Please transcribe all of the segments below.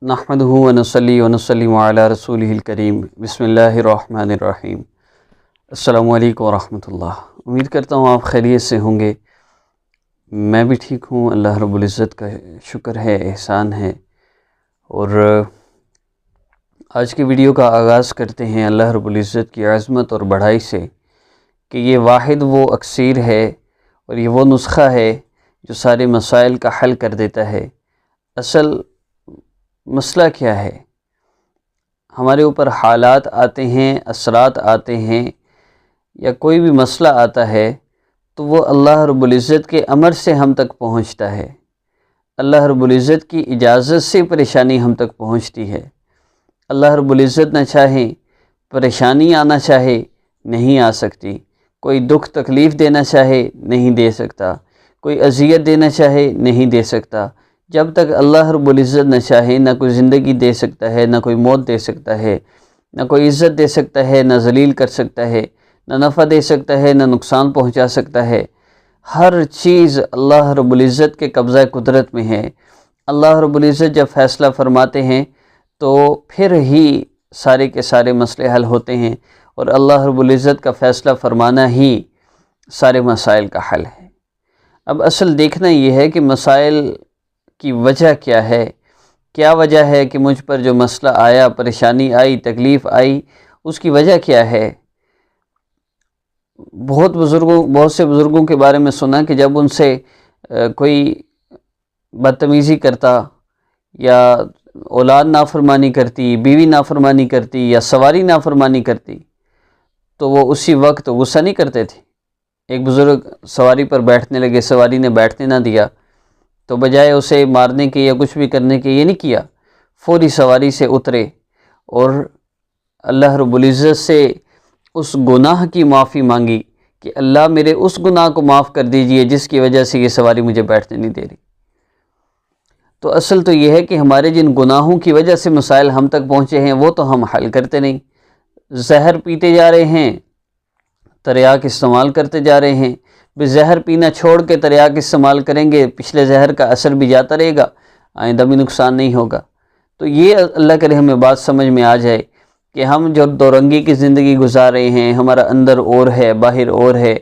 نحمدہ ونصلی ونسلم علی رسولہ الکریم بسم اللہ الرحمن الرحیم۔ السلام علیکم ورحمۃ اللہ۔ امید کرتا ہوں آپ خیریت سے ہوں گے۔ میں بھی ٹھیک ہوں، اللہ رب العزت کا شکر ہے، احسان ہے۔ اور آج کی ویڈیو کا آغاز کرتے ہیں اللہ رب العزت کی عظمت اور بڑائی سے کہ یہ واحد وہ اکسیر ہے اور یہ وہ نسخہ ہے جو سارے مسائل کا حل کر دیتا ہے۔ اصل مسئلہ کیا ہے؟ ہمارے اوپر حالات آتے ہیں، اثرات آتے ہیں، یا کوئی بھی مسئلہ آتا ہے تو وہ اللہ رب العزت کے امر سے ہم تک پہنچتا ہے۔ اللہ رب العزت کی اجازت سے پریشانی ہم تک پہنچتی ہے۔ اللہ رب العزت نہ چاہے، پریشانی آنا چاہے، نہیں آ سکتی۔ کوئی دکھ تکلیف دینا چاہے، نہیں دے سکتا۔ کوئی اذیت دینا چاہے، نہیں دے سکتا۔ جب تک اللہ رب العزت نہ چاہے، نہ کوئی زندگی دے سکتا ہے، نہ کوئی موت دے سکتا ہے، نہ کوئی عزت دے سکتا ہے، نہ ذلیل کر سکتا ہے، نہ نفع دے سکتا ہے، نہ نقصان پہنچا سکتا ہے۔ ہر چیز اللہ رب العزت کے قبضہ قدرت میں ہے۔ اللہ رب العزت جب فیصلہ فرماتے ہیں تو پھر ہی سارے کے سارے مسئلے حل ہوتے ہیں، اور اللہ رب العزت کا فیصلہ فرمانا ہی سارے مسائل کا حل ہے۔ اب اصل دیکھنا یہ ہے کہ مسائل کی وجہ کیا ہے؟ کیا وجہ ہے کہ مجھ پر جو مسئلہ آیا، پریشانی آئی، تکلیف آئی، اس کی وجہ کیا ہے؟ بہت سے بزرگوں کے بارے میں سنا کہ جب ان سے کوئی بدتمیزی کرتا، یا اولاد نافرمانی کرتی، بیوی نافرمانی کرتی، یا سواری نافرمانی کرتی، تو وہ اسی وقت غصہ نہیں کرتے تھے۔ ایک بزرگ سواری پر بیٹھنے لگے، سواری نے بیٹھنے نہ دیا، تو بجائے اسے مارنے کے یا کچھ بھی کرنے کے یہ نہیں کیا، فوری سواری سے اترے اور اللہ رب العزت سے اس گناہ کی معافی مانگی کہ اللہ میرے اس گناہ کو معاف کر دیجئے جس کی وجہ سے یہ سواری مجھے بیٹھنے نہیں دے رہی۔ تو اصل تو یہ ہے کہ ہمارے جن گناہوں کی وجہ سے مسائل ہم تک پہنچے ہیں وہ تو ہم حل کرتے نہیں۔ زہر پیتے جا رہے ہیں، تریاک استعمال کرتے جا رہے ہیں۔ زہر پینا چھوڑ کے تریاک استعمال کریں گے، پچھلے زہر کا اثر بھی جاتا رہے گا، آئندہ بھی نقصان نہیں ہوگا۔ تو یہ اللہ کرے ہمیں بات سمجھ میں آ جائے کہ ہم جو دو رنگی کی زندگی گزار رہے ہیں، ہمارا اندر اور ہے، باہر اور ہے،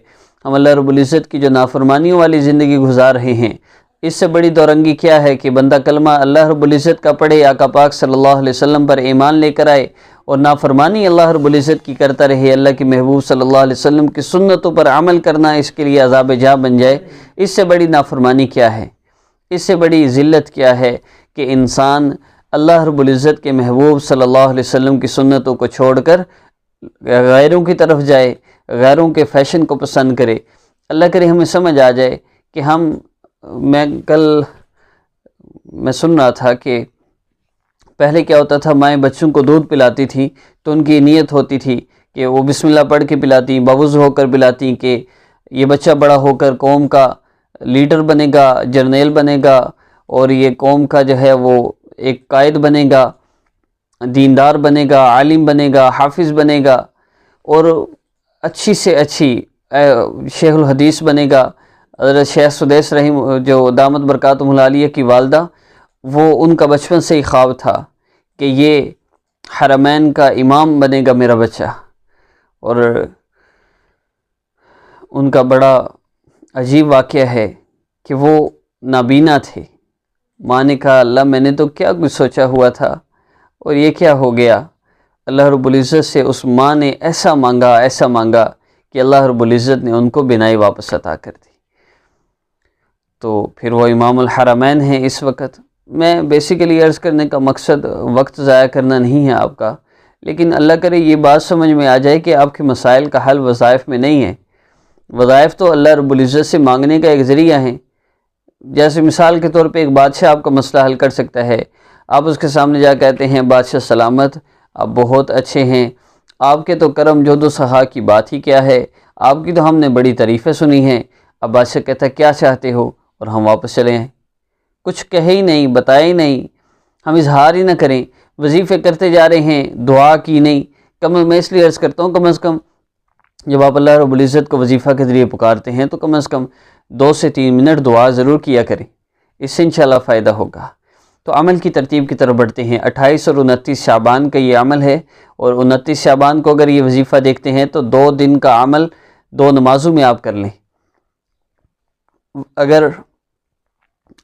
ہم اللہ رب العزت کی جو نافرمانیوں والی زندگی گزار رہے ہیں، اس سے بڑی دو رنگی کیا ہے کہ بندہ کلمہ اللہ رب العزت کا پڑھے، آقا پاک صلی اللہ علیہ وسلم پر ایمان لے کر آئے، اور نافرمانی اللہ رب العزت کی کرتا رہے، اللہ کے محبوب صلی اللہ علیہ وسلم کی سنتوں پر عمل کرنا اس کے لیے عذاب جاں بن جائے۔ اس سے بڑی نافرمانی کیا ہے؟ اس سے بڑی ذلت کیا ہے کہ انسان اللہ رب العزت کے محبوب صلی اللہ علیہ وسلم کی سنتوں کو چھوڑ کر غیروں کی طرف جائے، غیروں کے فیشن کو پسند کرے۔ اللہ کرے ہمیں سمجھ آ جائے کہ میں سن رہا تھا کہ پہلے کیا ہوتا تھا، مائیں بچوں کو دودھ پلاتی تھیں تو ان کی نیت ہوتی تھی کہ وہ بسم اللہ پڑھ کے پلاتی، باوضو ہو کر پلاتی کہ یہ بچہ بڑا ہو کر قوم کا لیڈر بنے گا، جرنیل بنے گا، اور یہ قوم کا جو ہے وہ ایک قائد بنے گا، دیندار بنے گا، عالم بنے گا، حافظ بنے گا، اور اچھی سے اچھی شیخ الحدیث بنے گا۔ حضرت شیخ سدیس رحیم جو دامت برکاتہم العالیہ کی والدہ، وہ ان کا بچپن سے ہی خواب تھا کہ یہ حرمین کا امام بنے گا میرا بچہ، اور ان کا بڑا عجیب واقعہ ہے کہ وہ نابینا تھے۔ ماں نے کہا اللہ میں نے تو کیا کچھ سوچا ہوا تھا اور یہ کیا ہو گیا؟ اللہ رب العزت سے اس ماں نے ایسا مانگا کہ اللہ رب العزت نے ان کو بینائی واپس عطا کر دی۔ تو پھر وہ امام الحرمین ہیں اس وقت۔ میں بیسیکلی عرض کرنے کا مقصد وقت ضائع کرنا نہیں ہے آپ کا، لیکن اللہ کرے یہ بات سمجھ میں آ جائے کہ آپ کے مسائل کا حل وظائف میں نہیں ہے۔ وظائف تو اللہ رب العزت سے مانگنے کا ایک ذریعہ ہے۔ جیسے مثال کے طور پہ ایک بادشاہ آپ کا مسئلہ حل کر سکتا ہے۔ آپ اس کے سامنے جا کہتے ہیں بادشاہ سلامت، آپ بہت اچھے ہیں، آپ کے تو کرم جود و سخا کی بات ہی کیا ہے، آپ کی تو ہم نے بڑی تعریفیں سنی ہیں۔ اب بادشاہ کہتا ہے کیا چاہتے ہو، اور ہم واپس چلے آئیں، کچھ کہے ہی نہیں، بتائے ہی نہیں، ہم اظہار ہی نہ کریں، وظیفے کرتے جا رہے ہیں، دعا کی نہیں۔ میں اس لیے عرض کرتا ہوں کم از کم جب آپ اللہ رب العزت کو وظیفہ کے ذریعے پکارتے ہیں تو کم از کم 2 سے 3 منٹ دعا ضرور کیا کریں، اس سے انشاءاللہ فائدہ ہوگا۔ تو عمل کی ترتیب کی طرف بڑھتے ہیں۔ 28 اور 29 شعبان کا یہ عمل ہے، اور 29 شعبان کو اگر یہ وظیفہ دیکھتے ہیں تو 2 دن کا عمل 2 نمازوں میں آپ کر لیں۔ اگر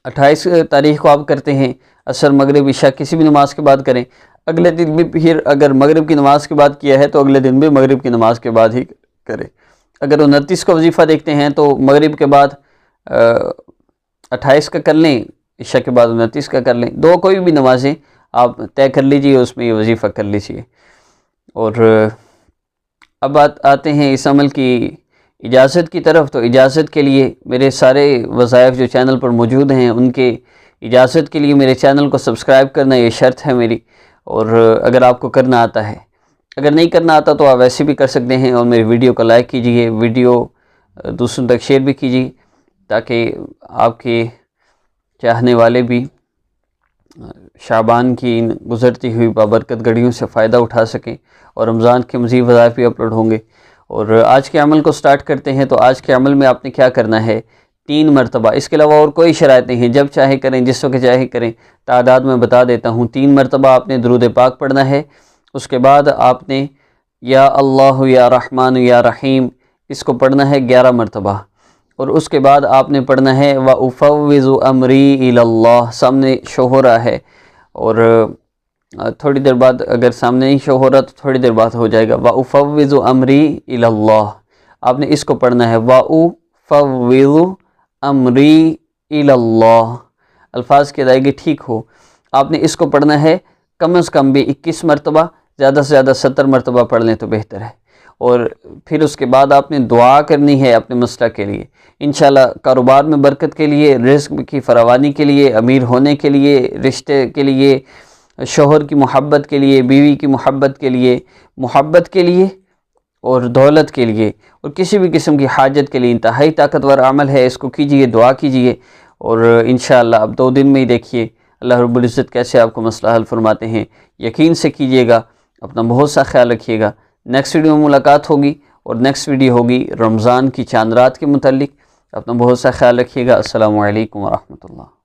28 تاریخ کو آپ کرتے ہیں، عصر مغرب عشاء کسی بھی نماز کے بعد کریں، اگلے دن بھی پھر اگر مغرب کی نماز کے بعد کیا ہے تو اگلے دن بھی مغرب کی نماز کے بعد ہی کریں۔ اگر 29 کا وظیفہ دیکھتے ہیں تو مغرب کے بعد 28 کا کر لیں، عشاء کے بعد 29 کا کر لیں، 2 کوئی بھی نمازیں آپ طے کر لیجئے، اس میں یہ وظیفہ کر لیجئے۔ اور اب آتے ہیں اس عمل کی اجازت کی طرف۔ تو اجازت کے لیے میرے سارے وظائف جو چینل پر موجود ہیں، ان کے اجازت کے لیے میرے چینل کو سبسکرائب کرنا یہ شرط ہے میری، اور اگر آپ کو کرنا آتا ہے، اگر نہیں کرنا آتا تو آپ ویسے بھی کر سکتے ہیں، اور میری ویڈیو کو لائک کیجئے، ویڈیو دوسروں تک شیئر بھی کیجئے، تاکہ آپ کے چاہنے والے بھی شعبان کی گزرتی ہوئی بابرکت گھڑیوں سے فائدہ اٹھا سکیں، اور رمضان کے مزید وظائف بھی اپلوڈ ہوں گے۔ اور آج کے عمل کو سٹارٹ کرتے ہیں۔ تو آج کے عمل میں آپ نے کیا کرنا ہے، 3 مرتبہ، اس کے علاوہ اور کوئی شرائط نہیں ہیں، جب چاہے کریں، جس وقت چاہے کریں، تعداد میں بتا دیتا ہوں۔ 3 مرتبہ آپ نے درود پاک پڑھنا ہے، اس کے بعد آپ نے یا اللہ یا رحمان یا رحیم اس کو پڑھنا ہے 11 مرتبہ، اور اس کے بعد آپ نے پڑھنا ہے وَأُفَوِّضُ أَمْرِي إِلَى اللَّهِ، سامنے شو ہو رہا ہے، اور تھوڑی دیر بعد اگر سامنے نہیں شو ہو رہا تو تھوڑی دیر بعد ہو جائے گا۔ وَأُفَوِّضُ أَمْرِي إِلَى اللَّهِ، آپ نے اس کو پڑھنا ہے وَأُفَوِّضُ أَمْرِي إِلَى اللَّهِ، الفاظ کی ادائیگی ٹھیک ہو۔ آپ نے اس کو پڑھنا ہے کم از کم بھی 21 مرتبہ، زیادہ سے زیادہ 70 مرتبہ پڑھ لیں تو بہتر ہے۔ اور پھر اس کے بعد آپ نے دعا کرنی ہے اپنے مسئلہ کے لیے، انشاءاللہ کاروبار میں برکت کے لیے، رزق کی فراوانی کے لیے، امیر ہونے کے لیے، رشتے کے لیے، شوہر کی محبت کے لیے، بیوی کی محبت کے لیے اور دولت کے لیے، اور کسی بھی قسم کی حاجت کے لیے انتہائی طاقتور عمل ہے۔ اس کو کیجئے، دعا کیجئے، اور انشاءاللہ اب 2 دن میں ہی دیکھیے اللہ رب العزت کیسے آپ کو مسئلہ حل فرماتے ہیں۔ یقین سے کیجئے گا، اپنا بہت سا خیال رکھیے گا۔ نیکسٹ ویڈیو میں ملاقات ہوگی، اور نیکسٹ ویڈیو ہوگی رمضان کی چاند رات کے متعلق۔ اپنا بہت سا خیال رکھیے گا۔ السلام علیکم ورحمۃ اللہ۔